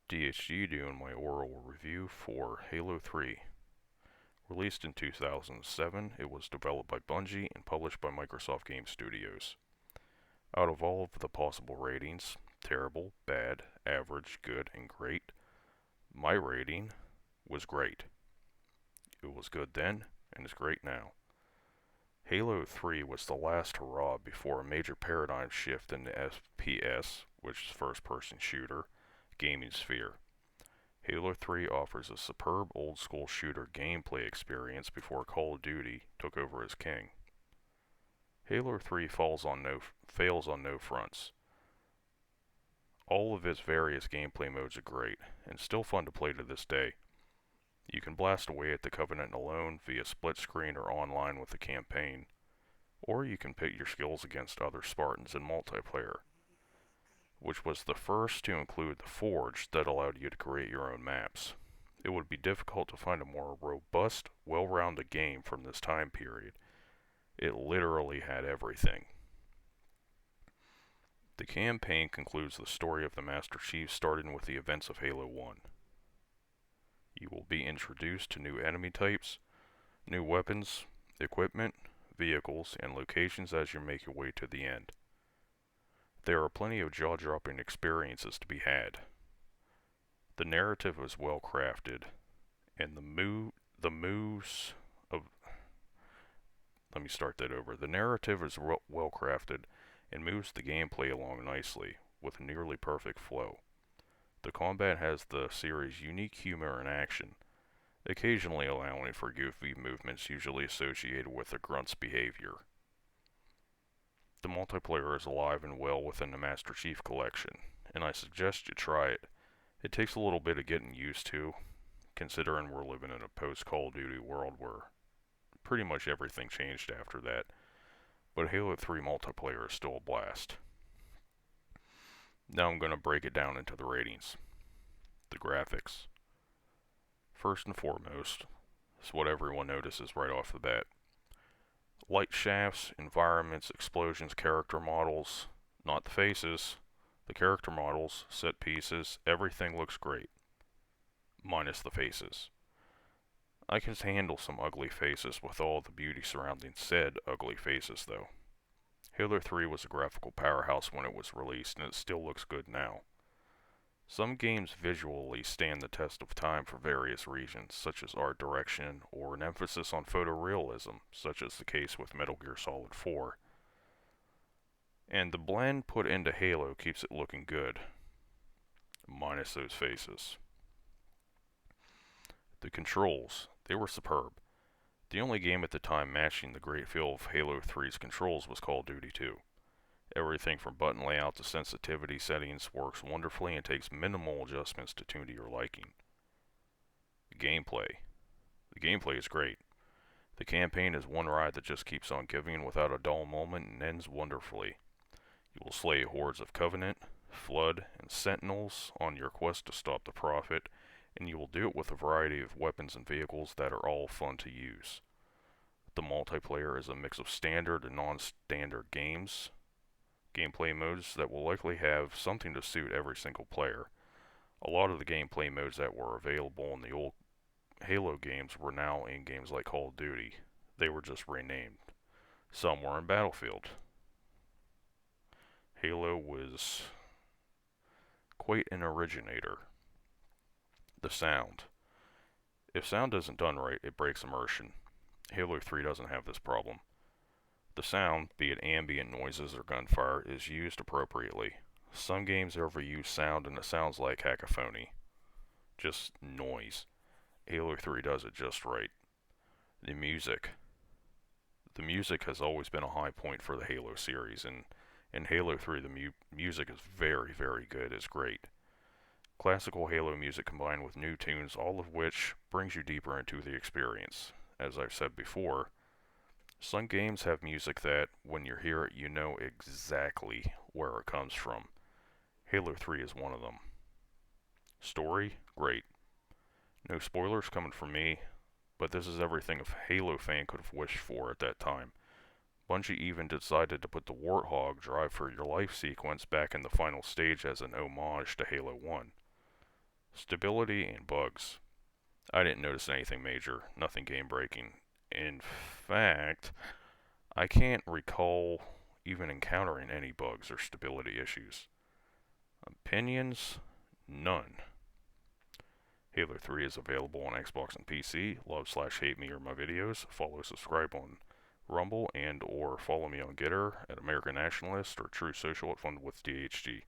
DHG doing my oral review for Halo 3. Released in 2007, it was developed by Bungie and published by Microsoft Game Studios. Out of all of the possible ratings, terrible, bad, average, good, and great, my rating was great. It was good then, and is great now. Halo 3 was the last hurrah before a major paradigm shift in the FPS, which is first-person shooter, gaming sphere. Halo 3 offers a superb old-school shooter gameplay experience before Call of Duty took over as king. Halo 3 fails on no fronts. All of its various gameplay modes are great, and still fun to play to this day. You can blast away at the Covenant alone via split screen or online with the campaign, or you can pit your skills against other Spartans in multiplayer, which was the first to include the Forge that allowed you to create your own maps. It would be difficult to find a more robust, well-rounded game from this time period. It literally had everything. The campaign concludes the story of the Master Chief starting with the events of Halo 1. You will be introduced to new enemy types, new weapons, equipment, vehicles, and locations as you make your way to the end. There are plenty of jaw-dropping experiences to be had. The narrative is well crafted, and the moves of let me start that over. The narrative is well crafted and moves the gameplay along nicely with a nearly perfect flow. The combat has the series' unique humor and action, occasionally allowing for goofy movements usually associated with the grunt's behavior. The multiplayer is alive and well within the Master Chief Collection, and I suggest you try it. It takes a little bit of getting used to, considering we're living in a post-Call of Duty world where pretty much everything changed after that, but Halo 3 multiplayer is still a blast. Now I'm going to break it down into the ratings. The graphics. First and foremost, is what everyone notices right off the bat. Light shafts, environments, explosions, character models, not the faces, the character models, set pieces, everything looks great. Minus the faces. I can handle some ugly faces with all the beauty surrounding said ugly faces though. Halo 3 was a graphical powerhouse when it was released, and it still looks good now. Some games visually stand the test of time for various reasons, such as art direction or an emphasis on photorealism, such as the case with Metal Gear Solid 4. And the blend put into Halo keeps it looking good, minus those faces. The controls, they were superb. The only game at the time matching the great feel of Halo 3's controls was Call of Duty 2. Everything from button layout to sensitivity settings works wonderfully and takes minimal adjustments to tune to your liking. The gameplay. The gameplay is great. The campaign is one ride that just keeps on giving without a dull moment and ends wonderfully. You will slay hordes of Covenant, Flood, and Sentinels on your quest to stop the Prophet, and you will do it with a variety of weapons and vehicles that are all fun to use. The multiplayer is a mix of standard and non-standard gameplay modes that will likely have something to suit every single player. A lot of the gameplay modes that were available in the old Halo games were now in games like Call of Duty. They were just renamed. Some were in Battlefield. Halo was quite an originator. The sound. If sound isn't done right, it breaks immersion. Halo 3 doesn't have this problem. The sound, be it ambient noises or gunfire, is used appropriately. Some games overuse sound and it sounds like cacophony. Just noise. Halo 3 does it just right. The music. The music has always been a high point for the Halo series, and in Halo 3 the music is very, very good, it's great. Classical Halo music combined with new tunes, all of which brings you deeper into the experience. As I've said before, some games have music that, when you hear it, you know exactly where it comes from. Halo 3 is one of them. Story, great. No spoilers coming from me, but this is everything a Halo fan could have wished for at that time. Bungie even decided to put the Warthog Drive for Your Life sequence back in the final stage as an homage to Halo 1. Stability and bugs. I didn't notice anything major, nothing game breaking. In fact, I can't recall even encountering any bugs or stability issues. Opinions? None. Halo 3 is available on Xbox and PC. Love/hate me or my videos. Follow, subscribe on Rumble and or follow me on Getter at American Nationalist or True Social at Fun with DHG.